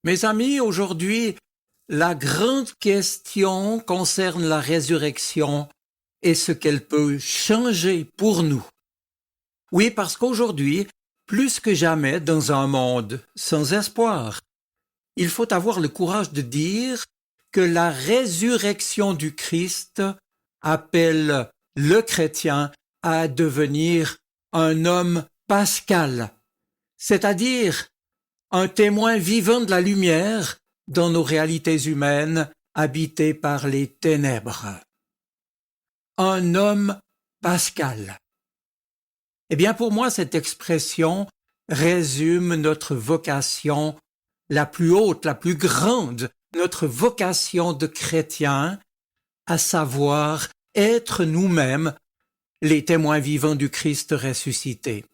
Mes amis, aujourd'hui, la grande question concerne la résurrection et ce qu'elle peut changer pour nous. Oui, parce qu'aujourd'hui, plus que jamais dans un monde sans espoir, il faut avoir le courage de dire que la résurrection du Christ appelle le chrétien à devenir un homme pascal, c'est-à-dire un témoin vivant de la lumière dans nos réalités humaines habitées par les ténèbres. Un homme pascal. Eh bien, pour moi, cette expression résume notre vocation la plus haute, la plus grande, notre vocation de chrétien, à savoir être nous-mêmes les témoins vivants du Christ ressuscité.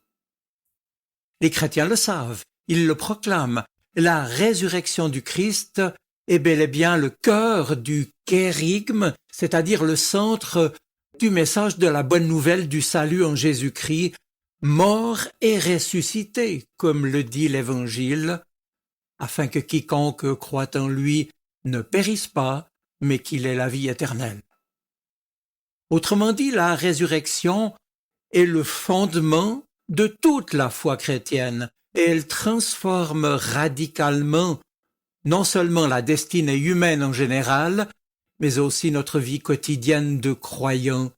Les chrétiens le savent, ils le proclament. La résurrection du Christ est bel et bien le cœur du kérygme, c'est-à-dire le centre du message de la bonne nouvelle du salut en Jésus-Christ, mort et ressuscité, comme le dit l'Évangile, afin que quiconque croit en lui ne périsse pas, mais qu'il ait la vie éternelle. Autrement dit, la résurrection est le fondement de toute la foi chrétienne, et elle transforme radicalement non seulement la destinée humaine en général, mais aussi notre vie quotidienne de croyants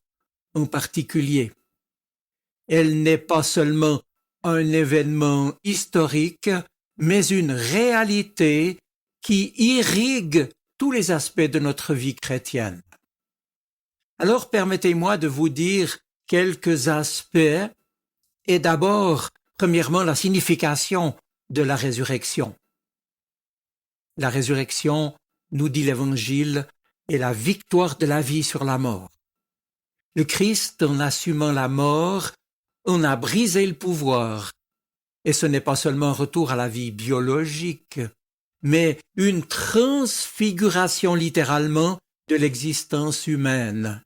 en particulier. Elle n'est pas seulement un événement historique, mais une réalité qui irrigue tous les aspects de notre vie chrétienne. Alors permettez-moi de vous dire quelques aspects, et d'abord, premièrement, la signification de la résurrection. La résurrection, nous dit l'Évangile, est la victoire de la vie sur la mort. Le Christ, en assumant la mort, en a brisé le pouvoir. Et ce n'est pas seulement un retour à la vie biologique, mais une transfiguration littéralement de l'existence humaine.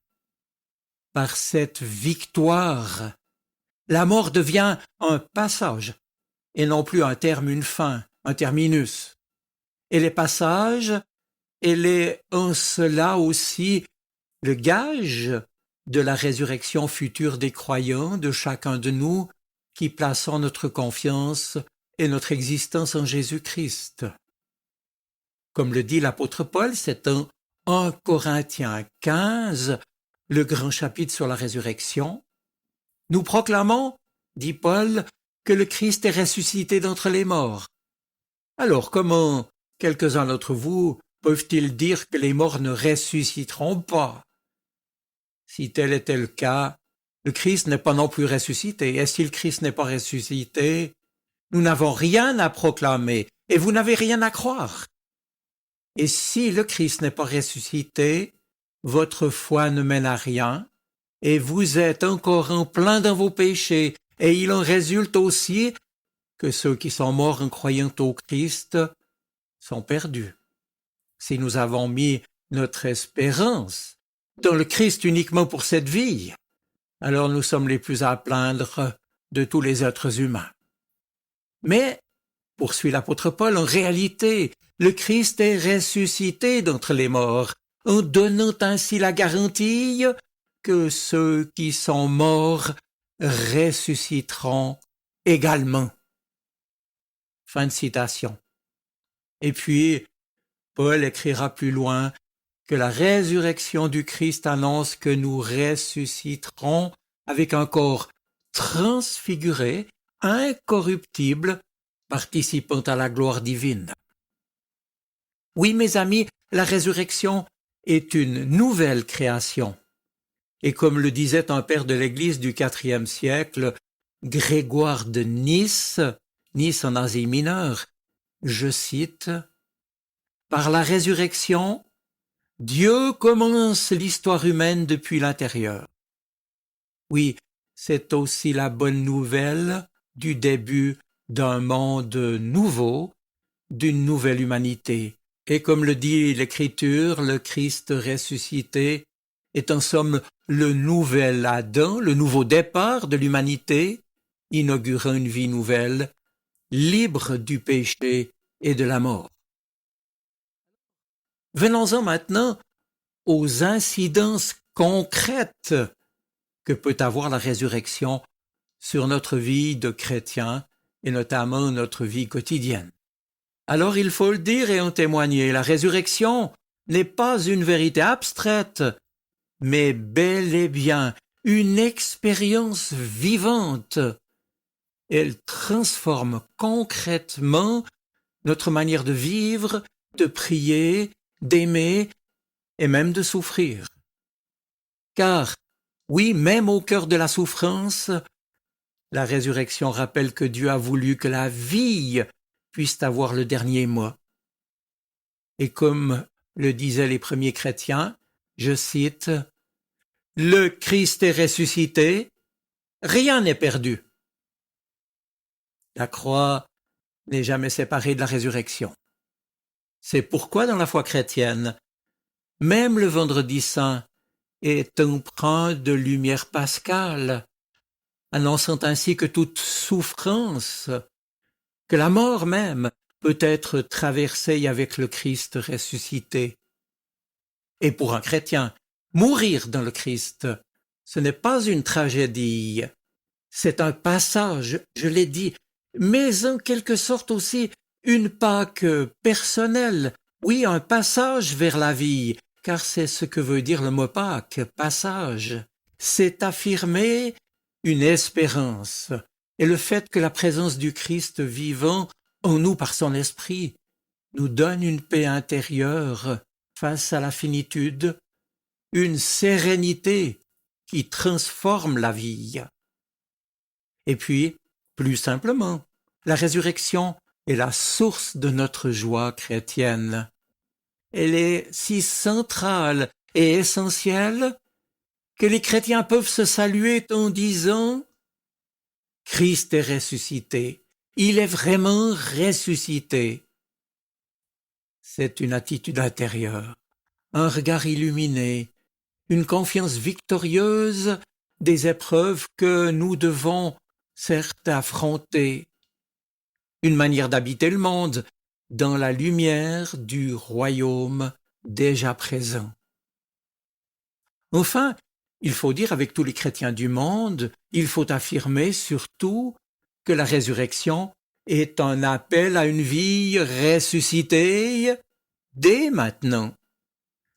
Par cette victoire, la mort devient un passage, et non plus un terme, une fin, un terminus. Et les passages, elle est en cela aussi le gage de la résurrection future des croyants, de chacun de nous, qui plaçons notre confiance et notre existence en Jésus-Christ. Comme le dit l'apôtre Paul, c'est en 1 Corinthiens 15, le grand chapitre sur la résurrection. Nous proclamons, dit Paul, que le Christ est ressuscité d'entre les morts. Alors comment quelques-uns d'entre vous peuvent-ils dire que les morts ne ressusciteront pas? Si tel était le cas, le Christ n'est pas non plus ressuscité. Et si le Christ n'est pas ressuscité, nous n'avons rien à proclamer et vous n'avez rien à croire. Et si le Christ n'est pas ressuscité, votre foi ne mène à rien et vous êtes encore en plein dans vos péchés. Et il en résulte aussi que ceux qui sont morts en croyant au Christ sont perdus. Si nous avons mis notre espérance dans le Christ uniquement pour cette vie, alors nous sommes les plus à plaindre de tous les êtres humains. Mais, poursuit l'apôtre Paul, en réalité, le Christ est ressuscité d'entre les morts, en donnant ainsi la garantie que ceux qui sont morts ressusciteront également. Fin de citation. Et puis, Paul écrira plus loin que la résurrection du Christ annonce que nous ressusciterons avec un corps transfiguré, incorruptible, participant à la gloire divine. Oui, mes amis, la résurrection est une nouvelle création. Et comme le disait un père de l'Église du IVe siècle, Grégoire de Nice en Asie mineure, je cite, « Par la résurrection, Dieu commence l'histoire humaine depuis l'intérieur. » Oui, c'est aussi la bonne nouvelle du début d'un monde nouveau, d'une nouvelle humanité. Et comme le dit l'Écriture, le Christ ressuscité est en somme le nouvel Adam, le nouveau départ de l'humanité, inaugurant une vie nouvelle, libre du péché et de la mort. Venons-en maintenant aux incidences concrètes que peut avoir la résurrection sur notre vie de chrétien et notamment notre vie quotidienne. Alors il faut le dire et en témoigner, la résurrection n'est pas une vérité abstraite, mais bel et bien une expérience vivante. Elle transforme concrètement notre manière de vivre, de prier, d'aimer et même de souffrir. Car, oui, même au cœur de la souffrance, la résurrection rappelle que Dieu a voulu que la vie puisse avoir le dernier mot. Et comme le disaient les premiers chrétiens, je cite, « Le Christ est ressuscité, rien n'est perdu. » La croix n'est jamais séparée de la résurrection. C'est pourquoi dans la foi chrétienne, même le vendredi saint est empreint de lumière pascale, annonçant ainsi que toute souffrance, que la mort même peut être traversée avec le Christ ressuscité. Et pour un chrétien, mourir dans le Christ, ce n'est pas une tragédie, c'est un passage, je l'ai dit, mais en quelque sorte aussi une Pâque personnelle, oui, un passage vers la vie, car c'est ce que veut dire le mot Pâque, passage. C'est affirmer une espérance, et le fait que la présence du Christ vivant en nous par son esprit nous donne une paix intérieure face à la finitude, une sérénité qui transforme la vie. Et puis, plus simplement, la résurrection est la source de notre joie chrétienne. Elle est si centrale et essentielle que les chrétiens peuvent se saluer en disant « Christ est ressuscité, il est vraiment ressuscité ». C'est une attitude intérieure, un regard illuminé, une confiance victorieuse des épreuves que nous devons certes affronter, une manière d'habiter le monde dans la lumière du royaume déjà présent. Enfin, il faut dire avec tous les chrétiens du monde, il faut affirmer surtout que la résurrection est un appel à une vie ressuscitée dès maintenant.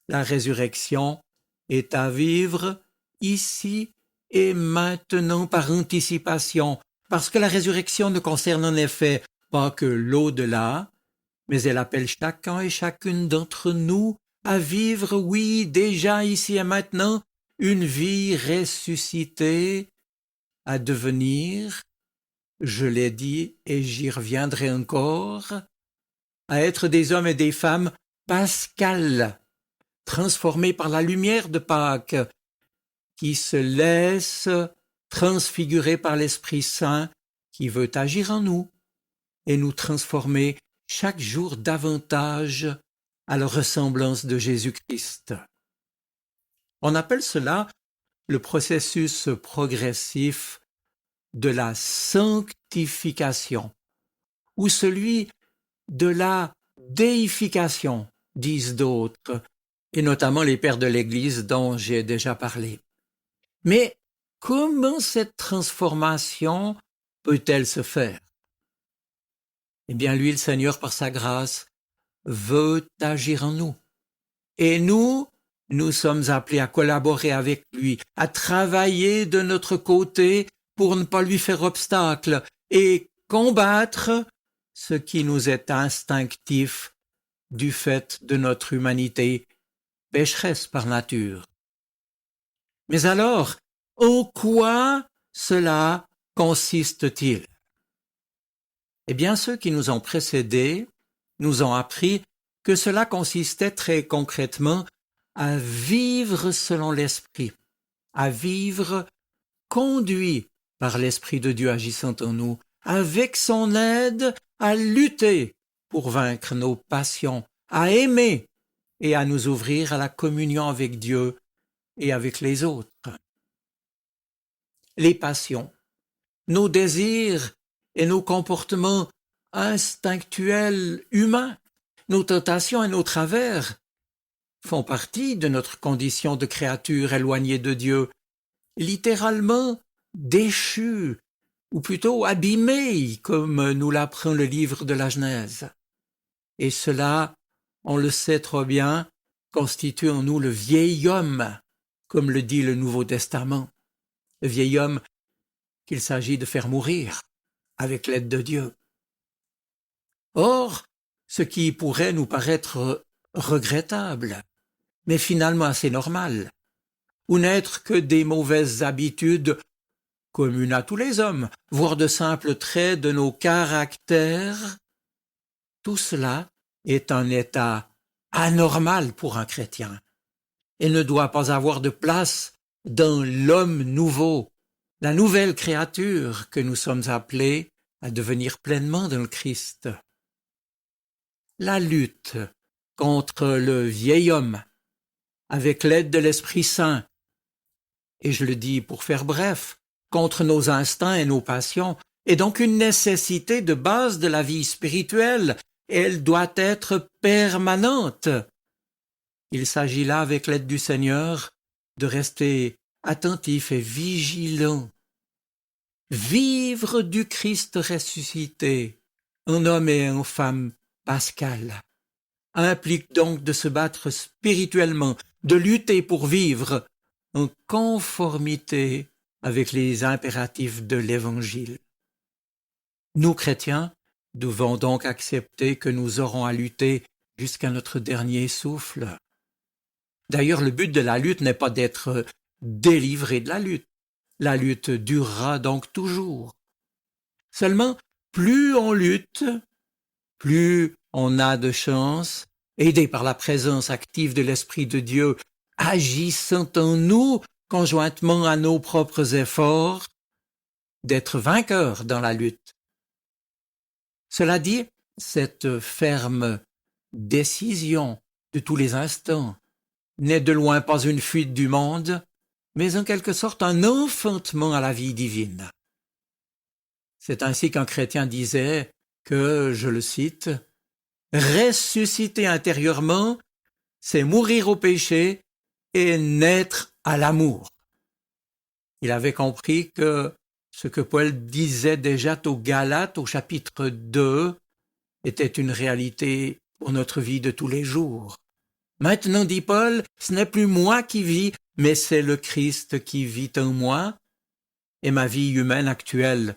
La résurrection est à vivre ici et maintenant par anticipation, parce que la résurrection ne concerne en effet pas que l'au-delà, mais elle appelle chacun et chacune d'entre nous à vivre, oui, déjà ici et maintenant, une vie ressuscitée, à devenir, je l'ai dit et j'y reviendrai encore, à être des hommes et des femmes pascales, transformés par la lumière de Pâques, qui se laissent transfigurer par l'Esprit Saint qui veut agir en nous et nous transformer chaque jour davantage à la ressemblance de Jésus-Christ. On appelle cela le processus progressif de la sanctification ou celui de la déification, disent d'autres, et notamment les pères de l'Église dont j'ai déjà parlé. Mais comment cette transformation peut-elle se faire? Eh bien, lui, le Seigneur, par sa grâce, veut agir en nous. Et nous sommes appelés à collaborer avec lui, à travailler de notre côté pour ne pas lui faire obstacle et combattre ce qui nous est instinctif du fait de notre humanité pécheresse par nature. Mais alors, en quoi cela consiste-t-il? Eh bien, ceux qui nous ont précédés nous ont appris que cela consistait très concrètement à vivre selon l'Esprit, à vivre conduit par l'Esprit de Dieu agissant en nous, avec son aide à lutter pour vaincre nos passions, à aimer et à nous ouvrir à la communion avec Dieu et avec les autres. Les passions, nos désirs et nos comportements instinctuels humains, nos tentations et nos travers font partie de notre condition de créature éloignée de Dieu, littéralement déchue, ou plutôt abîmée, comme nous l'apprend le livre de la Genèse. Et cela, on le sait trop bien, constitue en nous le vieil homme, comme le dit le Nouveau Testament. Le vieil homme qu'il s'agit de faire mourir avec l'aide de Dieu. Or, ce qui pourrait nous paraître regrettable, mais finalement assez normal, ou n'être que des mauvaises habitudes communes à tous les hommes, voire de simples traits de nos caractères, tout cela est un état anormal pour un chrétien et ne doit pas avoir de place dans l'homme nouveau, la nouvelle créature que nous sommes appelés à devenir pleinement dans le Christ. La lutte contre le vieil homme, avec l'aide de l'Esprit Saint, et je le dis pour faire bref, contre nos instincts et nos passions, est donc une nécessité de base de la vie spirituelle. Elle doit être permanente. Il s'agit là, avec l'aide du Seigneur, de rester attentif et vigilant. Vivre du Christ ressuscité, un homme et une femme pascal, implique donc de se battre spirituellement, de lutter pour vivre en conformité avec les impératifs de l'Évangile. Nous, chrétiens, devons donc accepter que nous aurons à lutter jusqu'à notre dernier souffle. D'ailleurs, le but de la lutte n'est pas d'être délivré de la lutte. La lutte durera donc toujours. Seulement, plus on lutte, plus on a de chance, aidé par la présence active de l'Esprit de Dieu, agissant en nous conjointement à nos propres efforts, d'être vainqueurs dans la lutte. Cela dit, cette ferme décision de tous les instants n'est de loin pas une fuite du monde, mais en quelque sorte un enfantement à la vie divine. C'est ainsi qu'un chrétien disait que, je le cite, « ressusciter intérieurement, c'est mourir au péché et naître à l'amour ». Il avait compris que ce que Paul disait déjà aux Galates au chapitre 2 était une réalité pour notre vie de tous les jours. Maintenant, dit Paul, ce n'est plus moi qui vis, mais c'est le Christ qui vit en moi, et ma vie humaine actuelle,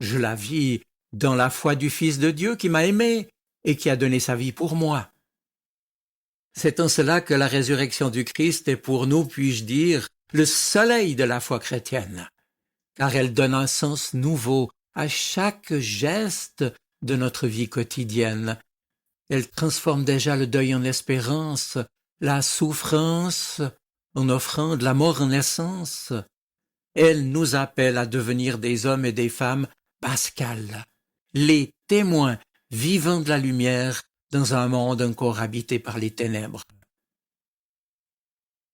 je la vis dans la foi du Fils de Dieu qui m'a aimé et qui a donné sa vie pour moi. C'est en cela que la résurrection du Christ est pour nous, puis-je dire, le soleil de la foi chrétienne, car elle donne un sens nouveau à chaque geste de notre vie quotidienne. Elle transforme déjà le deuil en espérance, la souffrance en offrande, la mort en essence. Elle nous appelle à devenir des hommes et des femmes pascals, les témoins vivants de la lumière dans un monde encore habité par les ténèbres.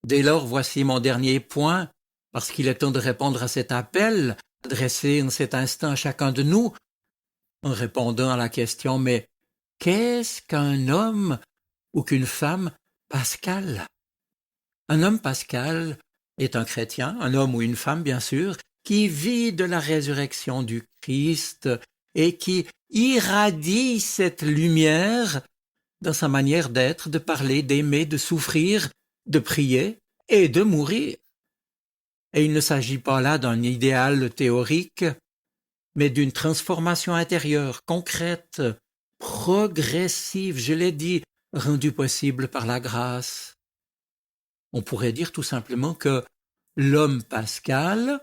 Dès lors, voici mon dernier point, parce qu'il est temps de répondre à cet appel adressé en cet instant à chacun de nous, en répondant à la question « Mais qu'est-ce qu'un homme ou qu'une femme pascal ?» Un homme pascal est un chrétien, un homme ou une femme bien sûr, qui vit de la résurrection du Christ et qui irradie cette lumière dans sa manière d'être, de parler, d'aimer, de souffrir, de prier et de mourir. Et il ne s'agit pas là d'un idéal théorique, mais d'une transformation intérieure, concrète, progressive, je l'ai dit, rendue possible par la grâce. On pourrait dire tout simplement que l'homme pascal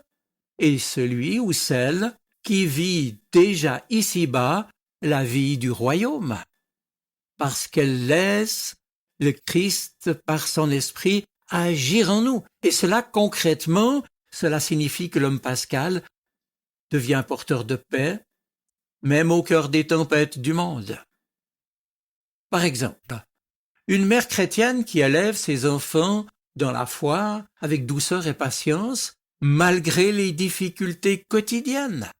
est celui ou celle qui vit déjà ici-bas la vie du royaume, parce qu'elle laisse le Christ par son esprit agir en nous. Et cela, concrètement, cela signifie que l'homme pascal devient porteur de paix, même au cœur des tempêtes du monde. Par exemple, une mère chrétienne qui élève ses enfants dans la foi, avec douceur et patience, malgré les difficultés quotidiennes.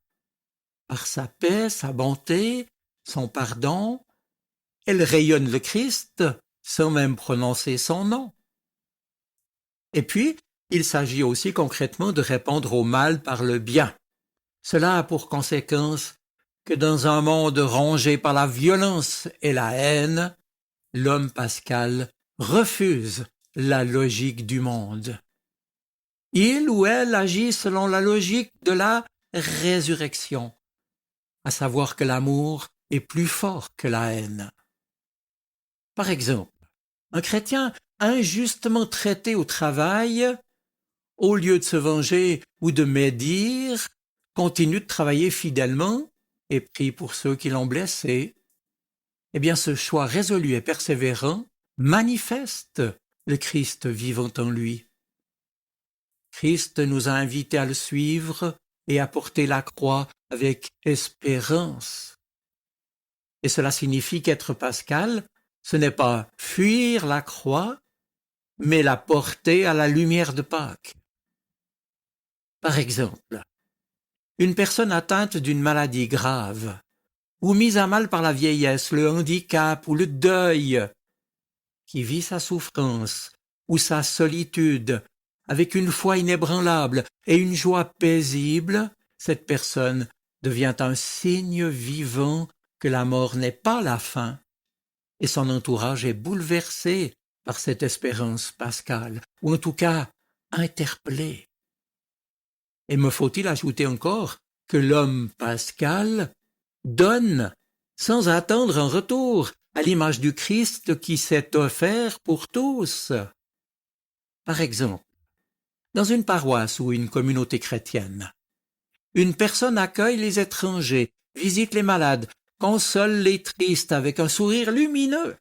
Par sa paix, sa bonté, son pardon, elle rayonne le Christ sans même prononcer son nom. Et puis, il s'agit aussi concrètement de répondre au mal par le bien. Cela a pour conséquence que dans un monde rongé par la violence et la haine, l'homme pascal refuse la logique du monde. Il ou elle agit selon la logique de la résurrection, à savoir que l'amour est plus fort que la haine. Par exemple, un chrétien injustement traité au travail, au lieu de se venger ou de médire, continue de travailler fidèlement et prie pour ceux qui l'ont blessé. Eh bien, ce choix résolu et persévérant manifeste le Christ vivant en lui. Christ nous a invités à le suivre et à porter la croix avec espérance. Et cela signifie qu'être pascal, ce n'est pas fuir la croix, mais la porter à la lumière de Pâques. Par exemple, une personne atteinte d'une maladie grave, ou mise à mal par la vieillesse, le handicap ou le deuil, qui vit sa souffrance ou sa solitude avec une foi inébranlable et une joie paisible, cette personne devient un signe vivant que la mort n'est pas la fin, et son entourage est bouleversé par cette espérance pascale, ou en tout cas interpellé. Et me faut-il ajouter encore que l'homme pascal donne sans attendre un retour, à l'image du Christ qui s'est offert pour tous. Par exemple, dans une paroisse ou une communauté chrétienne, une personne accueille les étrangers, visite les malades, console les tristes avec un sourire lumineux.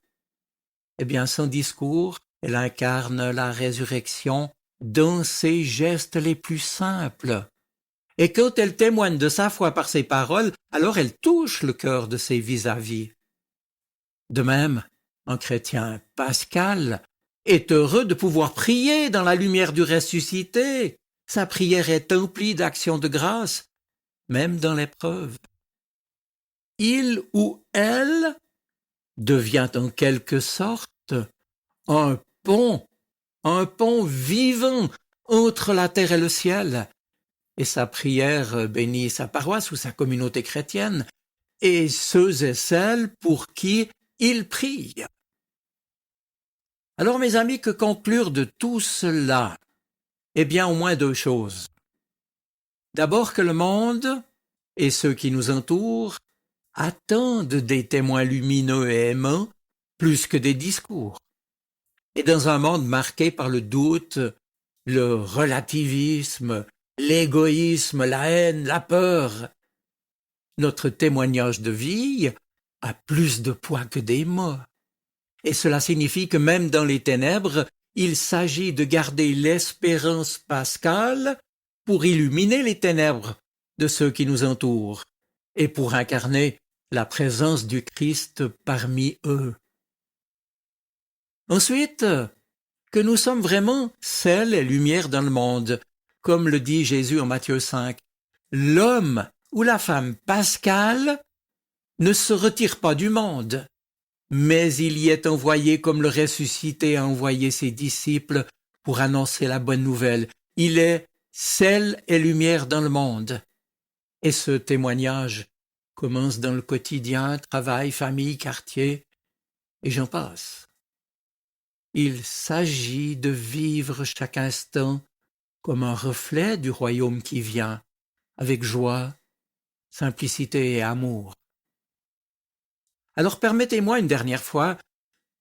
Eh bien, son discours, elle incarne la résurrection dans ses gestes les plus simples. Et quand elle témoigne de sa foi par ses paroles, alors elle touche le cœur de ses vis-à-vis. De même, un chrétien pascal est heureux de pouvoir prier dans la lumière du ressuscité. Sa prière est emplie d'actions de grâce, même dans l'épreuve. Il ou elle devient en quelque sorte un pont vivant entre la terre et le ciel. Et sa prière bénit sa paroisse ou sa communauté chrétienne, et ceux et celles pour qui il prie. Alors, mes amis, que conclure de tout cela? Eh bien, au moins deux choses. D'abord que le monde et ceux qui nous entourent attendent des témoins lumineux et aimants plus que des discours. Et dans un monde marqué par le doute, le relativisme, l'égoïsme, la haine, la peur, notre témoignage de vie a plus de poids que des mots. Et cela signifie que même dans les ténèbres, il s'agit de garder l'espérance pascale pour illuminer les ténèbres de ceux qui nous entourent et pour incarner la présence du Christ parmi eux. Ensuite, que nous sommes vraiment sel et lumière dans le monde, comme le dit Jésus en Matthieu 5. L'homme ou la femme pascale ne se retire pas du monde, mais il y est envoyé comme le ressuscité a envoyé ses disciples pour annoncer la bonne nouvelle. Il est sel et lumière dans le monde. Et ce témoignage commence dans le quotidien, travail, famille, quartier, et j'en passe. Il s'agit de vivre chaque instant comme un reflet du royaume qui vient, avec joie, simplicité et amour. Alors permettez-moi une dernière fois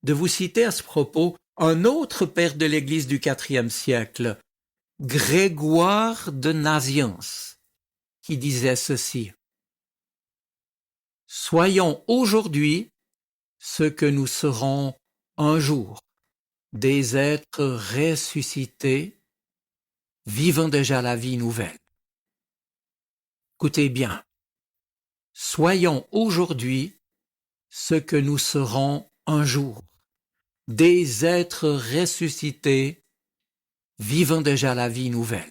de vous citer à ce propos un autre père de l'Église du IVe siècle, Grégoire de Nazianze, qui disait ceci. « Soyons aujourd'hui ce que nous serons un jour, des êtres ressuscités, vivant déjà la vie nouvelle. » Écoutez bien, soyons aujourd'hui ce que nous serons un jour, des êtres ressuscités, vivant déjà la vie nouvelle.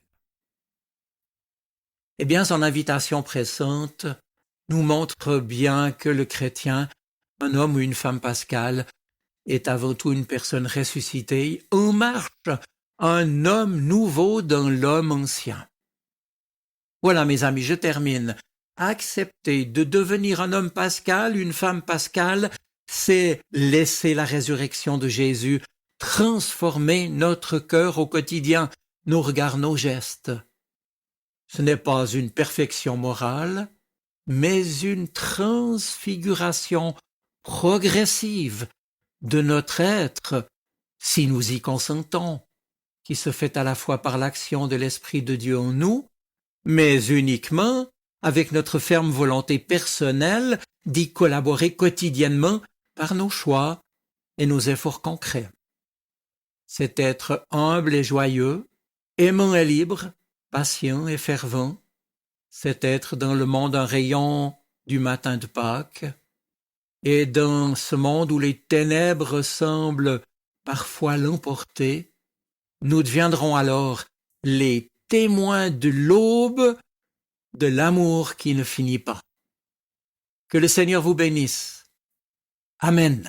Eh bien, son invitation pressante nous montre bien que le chrétien, un homme ou une femme pascale, est avant tout une personne ressuscitée, en marche, un homme nouveau dans l'homme ancien. Voilà, mes amis, je termine. Accepter de devenir un homme pascal, une femme pascale, c'est laisser la résurrection de Jésus transformer notre cœur au quotidien, nos regards, nos gestes. Ce n'est pas une perfection morale, mais une transfiguration progressive de notre être, si nous y consentons, qui se fait à la fois par l'action de l'Esprit de Dieu en nous, mais uniquement avec notre ferme volonté personnelle d'y collaborer quotidiennement par nos choix et nos efforts concrets. C'est être humble et joyeux, aimant et libre, patient et fervent. C'est être dans le monde un rayon du matin de Pâques. Et dans ce monde où les ténèbres semblent parfois l'emporter, nous deviendrons alors les témoins de l'aube de l'amour qui ne finit pas. Que le Seigneur vous bénisse. Amen.